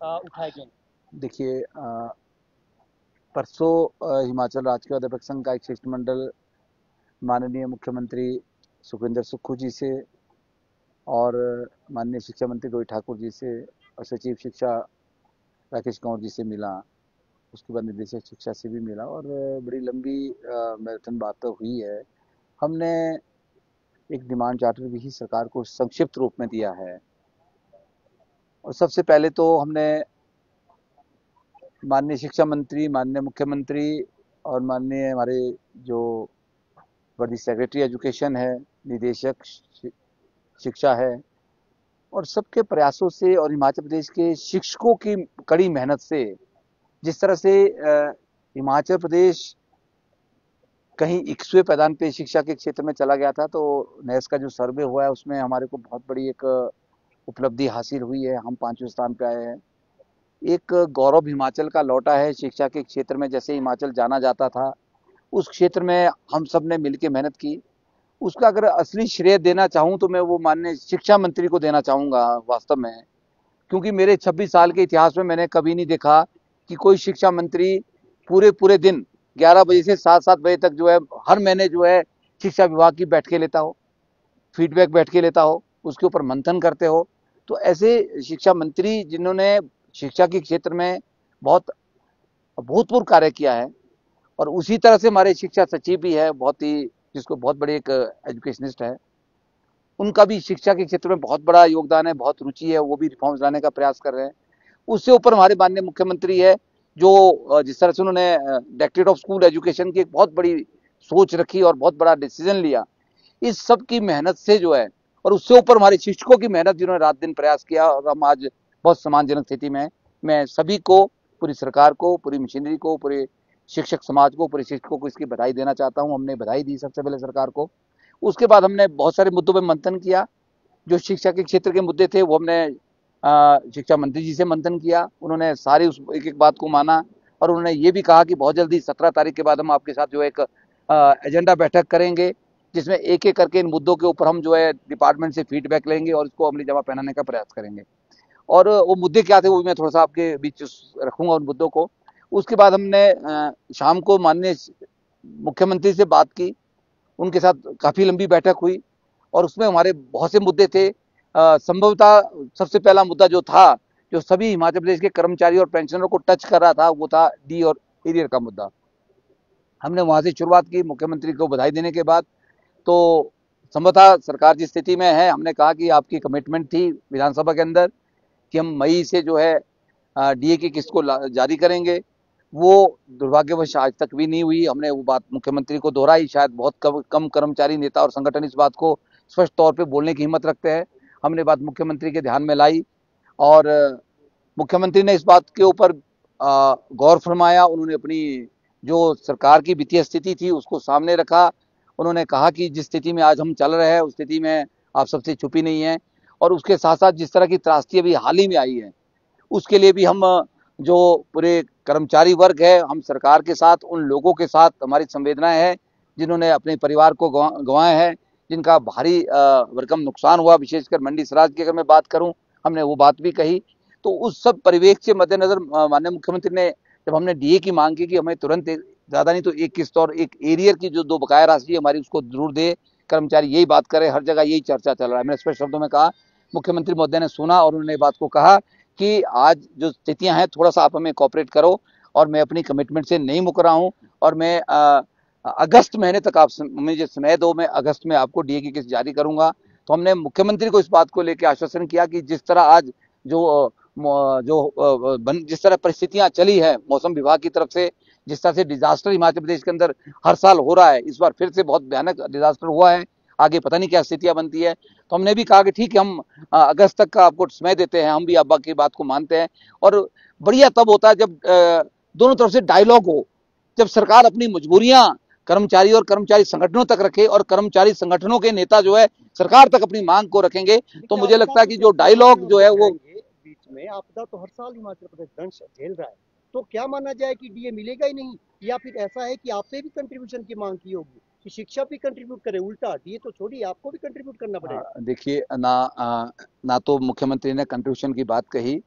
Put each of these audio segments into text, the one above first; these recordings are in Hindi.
उठाए गए? देखिए, परसों हिमाचल राज्य के अध्यापक संघ का एक शिष्टमंडल माननीय मुख्यमंत्री सुखविंदर सुक्खू जी से और माननीय शिक्षा मंत्री रोहित ठाकुर जी से और सचिव शिक्षा राकेश कंवर जी से मिला। उसके बाद निदेशक शिक्षा से भी मिला और बड़ी लंबी मैराथन बात तो हुई है। हमने एक डिमांड चार्टर भी सरकार को संक्षिप्त रूप में दिया है। और सबसे पहले तो हमने माननीय शिक्षा मंत्री, माननीय मुख्यमंत्री और माननीय हमारे जो वर्दी सेक्रेटरी एजुकेशन है, निदेशक शिक्षा है, और सबके प्रयासों से और हिमाचल प्रदेश के शिक्षकों की कड़ी मेहनत से जिस तरह से हिमाचल प्रदेश कहीं 21वें पैदान पे शिक्षा के क्षेत्र में चला गया था, तो नेस का जो सर्वे हुआ है उसमें हमारे को बहुत बड़ी एक उपलब्धि हासिल हुई है। हम 5वें स्थान पे आए हैं। एक गौरव हिमाचल का लौटा है शिक्षा के क्षेत्र में। जैसे हिमाचल जाना जाता था, उस क्षेत्र में हम सब ने मिलकर मेहनत की। उसका अगर असली श्रेय देना चाहूं तो मैं वो माननीय शिक्षा मंत्री को देना चाहूंगा वास्तव में। क्योंकि मेरे 26 साल के इतिहास में मैंने कभी नहीं देखा कि कोई शिक्षा मंत्री पूरे पूरे दिन 11 बजे से 7-7 बजे तक जो है हर महीने जो है शिक्षा विभाग की बैठकें लेता हो, फीडबैक बैठकें लेता हो, उसके ऊपर मंथन करते हो। तो ऐसे शिक्षा मंत्री जिन्होंने शिक्षा के क्षेत्र में बहुत अभूतपूर्व कार्य किया है। और उसी तरह से हमारे शिक्षा सचिव भी है, बहुत ही जिसको बहुत बड़े एक एजुकेशनिस्ट है। उनका भी शिक्षा के क्षेत्र में बहुत बड़ा योगदान है, बहुत रुचि है, वो भी रिफॉर्म्स लाने का प्रयास कर रहे हैं। उससे ऊपर हमारे माननीय मुख्यमंत्री है, जो जिस तरह से उन्होंने डायरेक्टरेट ऑफ स्कूल एजुकेशन की एक बहुत बड़ी सोच रखी और बहुत बड़ा डिसीजन लिया। इस सब की मेहनत से जो है, और उससे ऊपर हमारे शिक्षकों की मेहनत जिन्होंने रात दिन प्रयास किया, और हम आज बहुत सम्मानजनक स्थिति में। मैं सभी को, पूरी सरकार को, पूरी मशीनरी को, पूरे शिक्षक समाज को, पूरे शिक्षकों को इसकी बधाई देना चाहता हूँ। हमने बधाई दी सबसे पहले सरकार को। उसके बाद हमने बहुत सारे मुद्दों पर मंथन किया। जो शिक्षा के क्षेत्र के मुद्दे थे वो हमने शिक्षा मंत्री जी से मंथन किया। उन्होंने सारी उस एक एक बात को माना, और उन्होंने ये भी कहा कि बहुत जल्दी 17 तारीख के बाद हम आपके साथ जो एक एजेंडा बैठक करेंगे, जिसमें एक एक करके इन मुद्दों के ऊपर हम जो है डिपार्टमेंट से फीडबैक लेंगे और इसको अमली जमा पहनाने का प्रयास करेंगे। और वो मुद्दे क्या थे वो मैं थोड़ा सा आपके बीच रखूंगा उन मुद्दों को। उसके बाद हमने शाम को माननीय मुख्यमंत्री से बात की। उनके साथ काफी लंबी बैठक हुई और उसमें हमारे बहुत से मुद्दे थे। संभवतः सबसे पहला मुद्दा जो था, जो सभी हिमाचल प्रदेश के कर्मचारी और पेंशनरों को टच कर रहा था, वो था डी और एरियर का मुद्दा। हमने वहां से शुरुआत की मुख्यमंत्री को बधाई देने के बाद। तो संभवतः सरकार जिस स्थिति में है, हमने कहा कि आपकी कमिटमेंट थी विधानसभा के अंदर कि हम मई से जो है डीए की किस्त को जारी करेंगे। वो दुर्भाग्यवश आज तक भी नहीं हुई। हमने वो बात मुख्यमंत्री को दोहराई। शायद बहुत कम कर्मचारी नेता और संगठन इस बात को स्पष्ट तौर पे बोलने की हिम्मत रखते हैं। हमने बात मुख्यमंत्री के ध्यान में लाई और मुख्यमंत्री ने इस बात के ऊपर गौर फरमाया। उन्होंने अपनी जो सरकार की वित्तीय स्थिति थी उसको सामने रखा। उन्होंने कहा कि जिस स्थिति में आज हम चल रहे हैं उस स्थिति में आप सबसे छुपी नहीं है। और उसके साथ साथ जिस तरह की त्रासदी अभी हाल ही में आई है, उसके लिए भी हम जो पूरे कर्मचारी वर्ग है, हम सरकार के साथ, उन लोगों के साथ हमारी संवेदनाएं हैं जिन्होंने अपने परिवार को गंवाया है, जिनका भारी भरकम नुकसान हुआ। विशेषकर मंडी सराज की अगर मैं बात करूं, हमने वो बात भी कही। तो उस सब परिवेश के मद्देनजर माननीय मुख्यमंत्री ने, जब हमने डीए की मांग की कि हमें तुरंत ज्यादा नहीं तो एक किस्त और एक एरियर की जो 2 बकाया राशि हमारी उसको जरूर दे, कर्मचारी यही बात करे, हर जगह यही चर्चा चल रहा है। मैंने स्पष्ट शब्दों में कहा। मुख्यमंत्री महोदय ने सुना और उन्होंने बात को कहा कि आज जो स्थितियां हैं, थोड़ा सा आप हमें कॉपरेट करो। और मैं अपनी कमिटमेंट से नहीं मुकर रहा हूं, और मैं अगस्त महीने तक आप मुझे समय दो, मैं अगस्त में आपको डीए की किस्त जारी करूंगा। तो हमने मुख्यमंत्री को इस बात को लेकर आश्वासन किया कि जिस तरह आज जो जिस तरह परिस्थितियां चली है मौसम विभाग की तरफ से, जिस तरह से डिजास्टर हिमाचल प्रदेश के अंदर हर साल हो रहा है, इस बार फिर से बहुत भयानक डिजास्टर हुआ है। आगे पता नहीं क्या स्थितियां बनती है। तो हमने भी कहा कि ठीक है, हम अगस्त तक का आपको समय देते हैं। हम भी अब्बा की बात को मानते हैं। और बढ़िया तब होता है जब दोनों तरफ से डायलॉग हो, जब सरकार अपनी मजबूरियां कर्मचारी और कर्मचारी संगठनों तक रखे और कर्मचारी संगठनों के नेता जो है सरकार तक अपनी मांग को रखेंगे। तो देखिए, मुझे आपदा लगता है तो कि जो चलती आ रही है डायलॉग और जो है बढ़ वो जाएंगे। बीच में आपदा तो हर साल हिमाचल प्रदेश दंश झेल रहा है। तो क्या माना जाए कि डीए मिलेगा ही नहीं, या फिर ऐसा है कि आपसे भी कंट्रीब्यूशन की मांग की होगी कि शिक्षा भी कंट्रीब्यूट करे? उल्टा डीए तो छोड़िए, आपको भी कंट्रीब्यूट करना पड़ेगा। देखिए ना, ना तो मुख्यमंत्री ने कंट्रीब्यूशन की बात कही,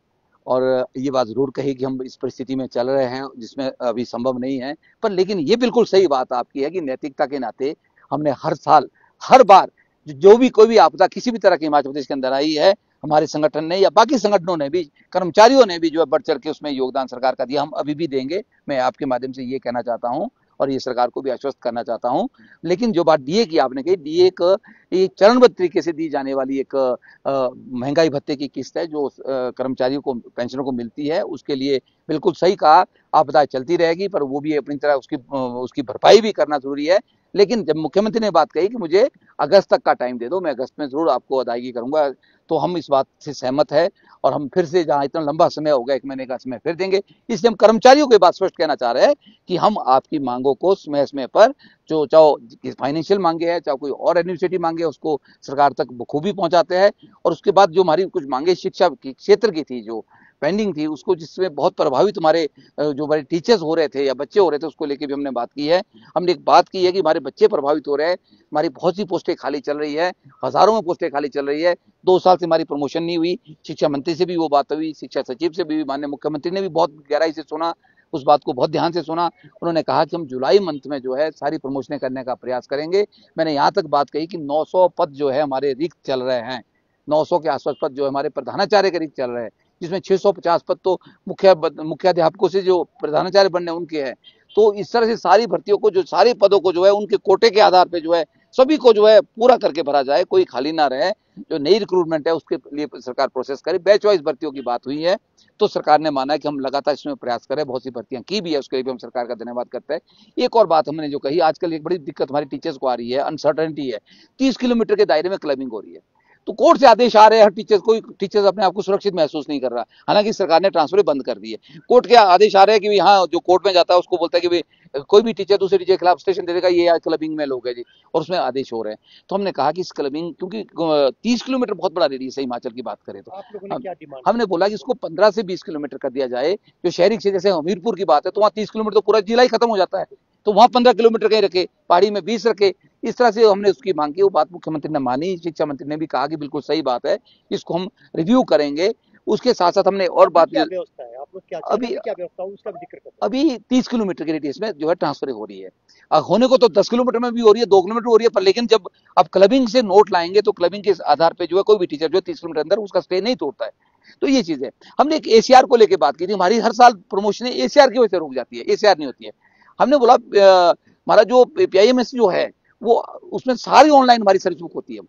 और ये बात जरूर कही कि हम इस परिस्थिति में चल रहे हैं जिसमें अभी संभव नहीं है, पर लेकिन ये बिल्कुल सही बात आपकी है कि नैतिकता के नाते हमने हर साल, हर बार जो भी कोई भी आपदा किसी भी तरह की हिमाचल प्रदेश के अंदर आई है, हमारे संगठन ने या बाकी संगठनों ने भी, कर्मचारियों ने भी जो है बढ़ चढ़ के उसमें योगदान सरकार का दिया। हम अभी भी देंगे, मैं आपके माध्यम से ये कहना चाहता हूँ और ये सरकार को भी आश्वस्त करना चाहता हूँ। लेकिन जो बात डीए की आपने कही, डीए एक चरणबद्ध तरीके से दी जाने वाली एक महंगाई भत्ते की किस्त है जो कर्मचारियों को, पेंशनरों को मिलती है, उसके लिए बिल्कुल सही कहा, आपदा चलती रहेगी पर वो भी अपनी तरह उसकी भरपाई भी करना जरूरी है। लेकिन जब मुख्यमंत्री ने बात कही कि मुझे अगस्त तक का टाइम दे दो, मैं अगस्त में जरूर आपको अदायगी करूंगा, तो हम इस बात से सहमत है और हम फिर से, जहां इतना लंबा समय हो गया, 1 महीने का समय फिर देंगे। इसलिए हम कर्मचारियों को बात स्पष्ट कहना चाह रहे हैं कि हम आपकी मांगों को समय समय पर, जो चाहे फाइनेंशियल मांगे है, चाहे कोई और एडमिनिस्ट्रेटिव मांगे, उसको सरकार तक बखूबी पहुंचाते हैं। और उसके बाद जो हमारी कुछ मांगे शिक्षा की क्षेत्र की थी, जो पेंडिंग थी, उसको जिसमें बहुत प्रभावित हमारे जो हमारे टीचर्स हो रहे थे या बच्चे हो रहे थे, उसको लेके भी हमने बात की है। हमने एक बात की है कि हमारे बच्चे प्रभावित हो रहे हैं, हमारी बहुत सी पोस्टें खाली चल रही है, हजारों में पोस्टें खाली चल रही है, 2 साल से हमारी प्रमोशन नहीं हुई। शिक्षा मंत्री से भी वो बात हुई, शिक्षा सचिव से भी, माननीय मुख्यमंत्री ने भी बहुत गहराई से सुना, उस बात को बहुत ध्यान से सुना। उन्होंने कहा कि हम जुलाई मंथ में जो है सारी प्रमोशनें करने का प्रयास करेंगे। मैंने यहाँ तक बात कही कि 900 पद जो है हमारे रिक्त चल रहे हैं, 900 के आसपास पद जो हमारे प्रधानाचार्य के रिक्त चल रहे हैं, जिसमें 650 पद तो मुख्याध्यापकों से जो प्रधानाचार्य बनने उनके हैं। तो इस तरह से सारी भर्तियों को, जो सारे पदों को जो है उनके कोटे के आधार पे जो है सभी को जो है पूरा करके भरा जाए, कोई खाली ना रहे। जो नई रिक्रूटमेंट है उसके लिए सरकार प्रोसेस करे। बैच वाइज भर्तियों की बात हुई है तो सरकार ने माना है कि हम लगातार इसमें प्रयास करें, बहुत सी भर्तियां की भी है, उसके लिए भी हम सरकार का धन्यवाद करते हैं। एक और बात हमने जो कही, आजकल एक बड़ी दिक्कत हमारी टीचर्स को आ रही है, अनसर्टेनिटी है। 30 किलोमीटर के दायरे में क्लबिंग हो रही है, तो कोर्ट से आदेश आ रहे हैं, हर टीचर, कोई टीचर्स अपने आप को सुरक्षित महसूस नहीं कर रहा। हालांकि सरकार ने ट्रांसफर बंद कर दी है, कोर्ट के आदेश आ रहे हैं कि हाँ, जो कोर्ट में जाता है उसको बोलता है कि भाई कोई भी टीचर दूसरे टीचर के खिलाफ स्टेशन दे देगा, ये आज क्लबिंग में लोग है जी, और उसमें आदेश हो रहे हैं। तो हमने कहा कि इस क्लबिंग, क्योंकि 30 किलोमीटर बहुत बड़ा रेडियस है हिमाचल की बात करें तो, आप लोगों ने क्या डिमांड हमने बोला कि इसको 15 से 20 किलोमीटर कर दिया जाए। जो शहरी क्षेत्र, जैसे हमीरपुर की बात है, तो वहाँ 30 किलोमीटर तो पूरा जिला ही खत्म हो जाता है, तो वहां 15 किलोमीटर कहीं रखे, पहाड़ी में 20 रखे। इस तरह से हमने उसकी मांग की, वो बात मुख्यमंत्री ने मानी, शिक्षा मंत्री ने भी कहा कि बिल्कुल सही बात है, इसको हम रिव्यू करेंगे। उसके साथ साथ हमने और बात, क्या व्यवस्था है, आप लोग क्या चाह रहे अभी हैं, क्या व्यवस्था है उसका भी जिक्र करते अभी 30 किलोमीटर के रेडियस में जो है ट्रांसफर हो रही है। होने को तो 10 किलोमीटर में भी हो रही है, 2 किलोमीटर हो रही है, पर लेकिन जब आप क्लबिंग से नोट लाएंगे तो क्लबिंग के आधार पे जो है कोई भी टीचर जो 30 किलोमीटर अंदर उसका स्टे नहीं तोड़ता है। तो ये चीज है। हमने एक एसीआर को लेकर बात की थी, हमारी हर साल प्रमोशन एसीआर की वजह से रुक जाती है, एसीआर नहीं होती है। हमने बोला हमारा जो पीआईएमएस जो है वो, उसमें सारी ऑनलाइन हमारी सर्विस बुक होती है।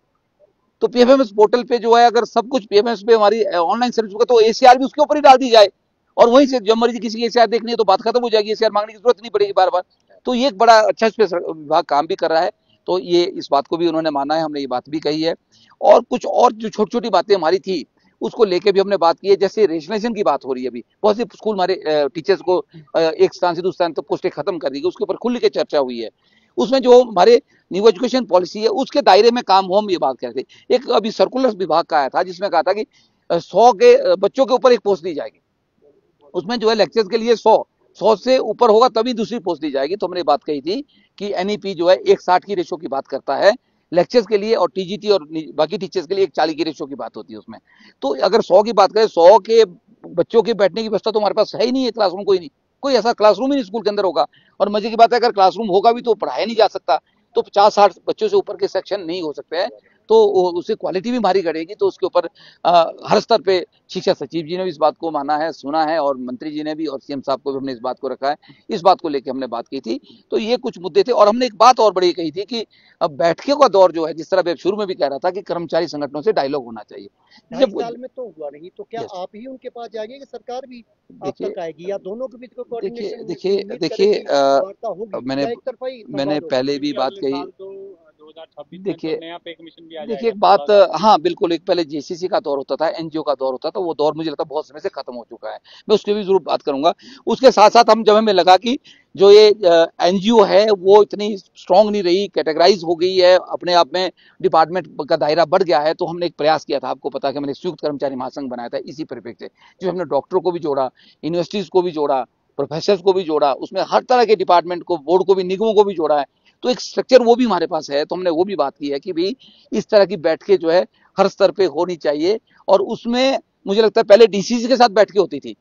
तो पीएफएमएस पोर्टल पे जो है, अगर सब कुछ पीएफएमएस पे हमारी ऑनलाइन सर्विस बुक है, तो एसीआर भी उसके ऊपर ही डाल दी जाए, और वहीं से जब मर्जी किसी की एसीआर देखनी है तो बात खत्म हो जाएगी, एसीआर मांगने की जरूरत नहीं पड़ेगी बार बार। तो ये एक बड़ा अच्छा इस पे विभाग काम भी कर रहा है। तो ये, इस बात को भी उन्होंने माना है, हमने ये बात भी कही है। और कुछ और जो छोटी छोटी बातें हमारी थी उसको लेके भी हमने बात की है। जैसे रेशनलाइजेशन की बात हो रही है, अभी बहुत से स्कूल हमारे टीचर्स को एक स्थान से दूसरे स्थान तक पोस्टें खत्म कर दी गई, उसके ऊपर खुल के चर्चा हुई है। उसमें जो हमारे न्यू एजुकेशन पॉलिसी है उसके दायरे में काम हो, हम ये बात कह रहे थे। एक अभी सर्कुलर विभाग का आया था जिसमें कहा था कि 100 के बच्चों के ऊपर एक पोस्ट दी जाएगी, उसमें जो है लेक्चर्स के लिए 100 से ऊपर होगा तभी दूसरी पोस्ट दी जाएगी। तो हमने बात कही थी कि एनईपी जो है 1:60 की रेशो की बात करता है लेक्चर्स के लिए, और टीजीटी और बाकी टीचर्स के लिए 1:40 की रेशो की बात होती है उसमें। तो अगर 100 की बात करें, 100 के बच्चों के बैठने की व्यवस्था तो हमारे पास है ही नहीं है, क्लासरूम कोई नहीं, कोई ऐसा क्लासरूम ही नहीं स्कूल के अंदर होगा। और मजे की बात है, अगर क्लासरूम होगा भी तो पढ़ाया नहीं जा सकता, तो 50-60 बच्चों से ऊपर के सेक्शन नहीं हो सकते हैं, तो उससे क्वालिटी भी भारी घटेगी। तो उसके ऊपर हर स्तर पे शिक्षा सचिव जी ने भी इस बात को माना है, सुना है, और मंत्री जी ने भी, और सीएम साहब को भी हमने इस बात को रखा है। इस बात को लेकर हमने बात की थी। तो ये कुछ मुद्दे थे। और हमने एक बात और बड़ी कही थी कि अब बैठकों का दौर जो है, जिस तरह शुरू में भी कह रहा था कि कर्मचारी संगठनों से डायलॉग होना चाहिए। 2.5 साल में तो हुआ नहीं, तो क्या यस, आप ही उनके पास जाएंगे कि सरकार भी आप देखिए तक आएगी, या दोनों के बीच कोई देखिए कोऑर्डिनेशन देखिए उम्मीद देखिए करें कि वार्ता होगी, मैंने या एक तरफा ही मैंने संवाद होगा? पहले भी बात कही। 2026 में तो देखिए नया पे कमीशन भी आ देखिए, जाएगा, एक बात, 16,000 हाँ बिल्कुल, एक पहले जेसीसी का दौर होता था, एनजीओ का दौर होता था, वो दौर मुझे लगता है बहुत समय से खत्म हो चुका है। मैं उसकी भी जरूर बात करूंगा। उसके साथ साथ हम, जब हमें लगा कि जो ये एनजीओ है वो इतनी स्ट्रांग नहीं रही, कैटेगराइज हो गई है, अपने आप में डिपार्टमेंट का दायरा बढ़ गया है, तो हमने एक प्रयास किया था। आपको पता है कि मैंने संयुक्त कर्मचारी महासंघ बनाया था इसी परिप्रेक्ष्य से, जो हमने डॉक्टरों को भी जोड़ा, यूनिवर्सिटीज को भी जोड़ा, प्रोफेसर को भी जोड़ा, उसमें हर तरह के डिपार्टमेंट को, बोर्ड को भी, निगमों को भी जोड़ा है। तो एक स्ट्रक्चर वो भी हमारे पास है। तो हमने वो भी बात की है कि भाई इस तरह की बैठकें जो है हर स्तर पे होनी चाहिए, और उसमें मुझे लगता है पहले डीसीसी के साथ बैठकें होती थी,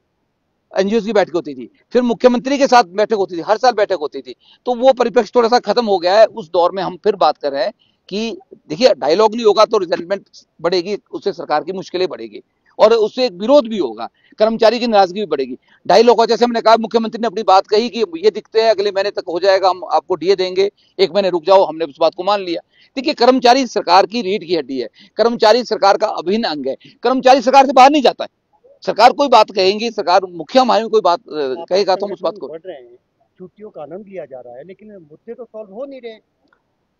एनजीओ की बैठक होती थी, फिर मुख्यमंत्री के साथ बैठक होती थी, हर साल बैठक होती थी। तो वो परिप्रेक्ष्य थोड़ा सा खत्म हो गया है। उस दौर में हम फिर बात कर रहे हैं कि देखिए डायलॉग नहीं होगा तो रिजल्टमेंट बढ़ेगी, उससे सरकार की मुश्किलें बढ़ेगी और उससे एक विरोध भी होगा, कर्मचारी की नाराजगी भी बढ़ेगी। डायलॉग हो, जैसे हमने कहा, मुख्यमंत्री ने अपनी बात कही कि ये दिखते हैं अगले महीने तक हो जाएगा, हम आपको डीए देंगे, एक महीने रुक जाओ, हमने उस बात को मान लिया। देखिए कर्मचारी सरकार की रीढ़ की हड्डी है, कर्मचारी सरकार का अभिन्न अंग है, कर्मचारी सरकार से बाहर नहीं जाता है। सरकार कोई बात कहेंगी, सरकार मुखिया मायूं कोई बात कहेगा तो हम उस बात को बढ़ रहे हैं, छुट्टियों का आनंद लिया जा रहा है, लेकिन मुद्दे तो सॉल्व हो नहीं रहे।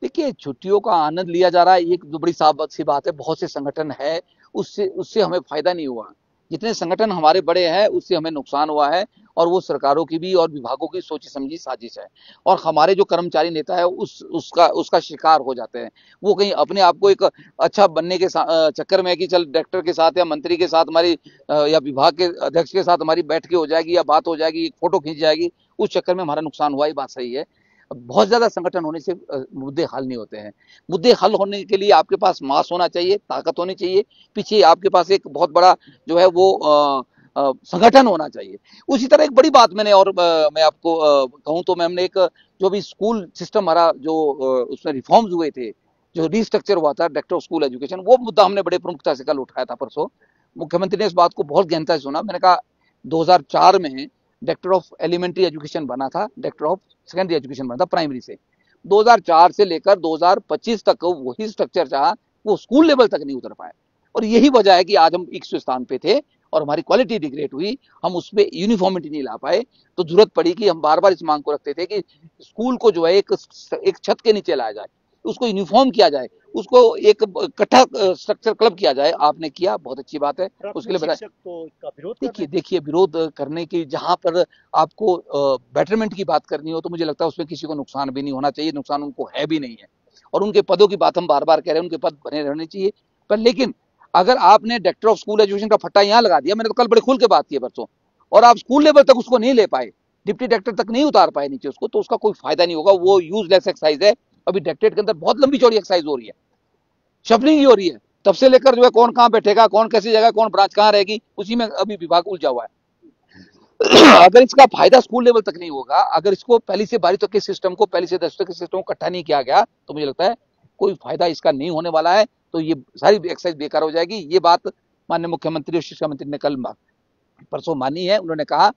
देखिए छुट्टियों का आनंद लिया जा रहा है, ये जो बड़ी साफ सी बात है। बहुत से संगठन है, उससे उससे हमें फायदा नहीं हुआ। जितने संगठन हमारे बड़े हैं उससे हमें नुकसान हुआ है, और वो सरकारों की भी और विभागों की सोची समझी साजिश है। और हमारे जो कर्मचारी नेता है उसका शिकार हो जाते हैं। वो कहीं अपने आप को एक अच्छा बनने के चक्कर में है कि चल डायरेक्टर के साथ या मंत्री के साथ हमारी या विभाग के अध्यक्ष के साथ हमारी बैठकें हो जाएगी या बात हो जाएगी, फोटो खींच जाएगी, उस चक्कर में हमारा नुकसान हुआ। ये बात सही है। बहुत ज्यादा संगठन होने से मुद्दे हल नहीं होते हैं। मुद्दे हल होने के लिए आपके पास मास होना चाहिए, ताकत होनी चाहिए, पीछे आपके पास एक बहुत बड़ा जो है वो संगठन होना चाहिए। उसी तरह एक बड़ी बात मैंने, और मैं आपको कहूं तो, मैं हमने एक जो भी स्कूल सिस्टम हमारा जो उसमें रिफॉर्म्स हुए थे, जो रिस्ट्रक्चर हुआ था डायरेक्टर ऑफ स्कूल एजुकेशन, वो मुद्दा हमने बड़े प्रमुखता से कल उठाया था परसों। मुख्यमंत्री ने इस बात को बहुत गहनता से सुना। मैंने कहा 2004 में डायरेक्टर ऑफ एलिमेंट्री एजुकेशन बना था, डायरेक्टर ऑफ सेकेंडरी एजुकेशन बना था प्राइमरी से। 2004 से लेकर 2025 तक वही स्ट्रक्चर चाहा, वो स्कूल लेवल तक नहीं उतर पाए। और यही वजह है कि आज हम 21वें स्थान पे थे और हमारी क्वालिटी डिग्रेड हुई, हम उस पर यूनिफॉर्मिटी नहीं ला पाए। तो जरूरत पड़ी कि हम बार बार इस मांग को रखते थे कि स्कूल को जो है एक छत के नीचे लाया जाए, उसको यूनिफॉर्म किया जाए, उसको एक इकट्ठा स्ट्रक्चर क्लब किया जाए। आपने किया, बहुत अच्छी बात है, उसके लिए बताया। तो इसका विरोध देखिए विरोध करने की, जहां पर आपको बेटरमेंट की बात करनी हो तो मुझे लगता है उसमें किसी को नुकसान भी नहीं होना चाहिए, नुकसान उनको है भी नहीं है। और उनके पदों की बात हम बार बार कह रहे हैं, उनके पद बने रहने चाहिए। पर लेकिन अगर आपने डायरेक्टर ऑफ स्कूल एजुकेशन का फट्टा यहाँ लगा दिया, मैंने तो कल बड़े खुल के बात की परसों, और आप स्कूल लेवल तक उसको नहीं ले पाए, डिप्टी डायरेक्टर तक नहीं उतार पाए नीचे उसको, तो उसका कोई फायदा नहीं होगा। वो यूजलेस एक्सरसाइज है। अभी डायरेक्टरेट के अंदर बहुत लंबी चौड़ी एक्सरसाइज हो रही है, शफलिंग ही हो रही है, तब से लेकर जो है कौन कहाँ बैठेगा, कौन कैसी जगह, कौन ब्रांच कहाँ रहेगी, उसी में अभी विभाग उलझा हुआ है। अगर इसका फायदा स्कूल लेवल तक नहीं होगा, अगर इसको पहली से 12 तक के सिस्टम को, पहली से 10 तक के सिस्टम को इकट्ठा नहीं किया गया, तो मुझे लगता है कोई फायदा इसका नहीं होने वाला है। तो ये सारी एक्सरसाइज बेकार हो जाएगी। ये बात माननीय मुख्यमंत्री और शिक्षा मंत्री ने कल परसों मानी है। उन्होंने कहा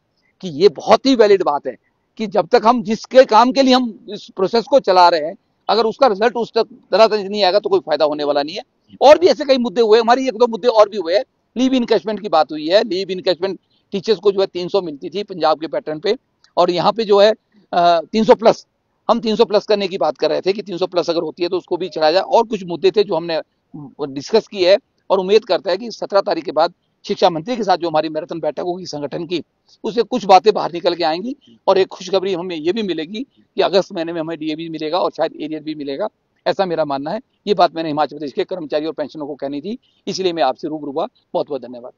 कि ये बहुत ही वैलिड बात है कि जब तक हम जिसके काम के लिए हम इस प्रोसेस को चला रहे हैं, अगर उसका रिजल्ट उस तरह से नहीं आएगा तो कोई फायदा होने वाला नहीं है। और भी ऐसे कई मुद्दे हुए, हमारी 1-2 मुद्दे और भी हुए। लीव इनकैशमेंट की बात हुई है। लीव इनकैशमेंट टीचर्स को जो है 300 मिलती थी पंजाब के पैटर्न पे, और यहाँ पे जो है 300 प्लस, हम 300 प्लस करने की बात कर रहे थे कि 300 प्लस अगर होती है तो उसको भी चढ़ाया जाए। और कुछ मुद्दे थे जो हमने डिस्कस किए है, और उम्मीद करता है कि 17 तारीख के बाद शिक्षा मंत्री के साथ जो हमारी मैराथन बैठक होगी संगठन की, उससे कुछ बातें बाहर निकल के आएंगी। और एक खुशखबरी हमें ये भी मिलेगी कि अगस्त महीने में हमें डीए भी मिलेगा और शायद एरियर भी मिलेगा, ऐसा मेरा मानना है। ये बात मैंने हिमाचल प्रदेश के कर्मचारी और पेंशनरों को कहनी थी, इसलिए मैं आपसे रूबरू हुआ। बहुत बहुत धन्यवाद।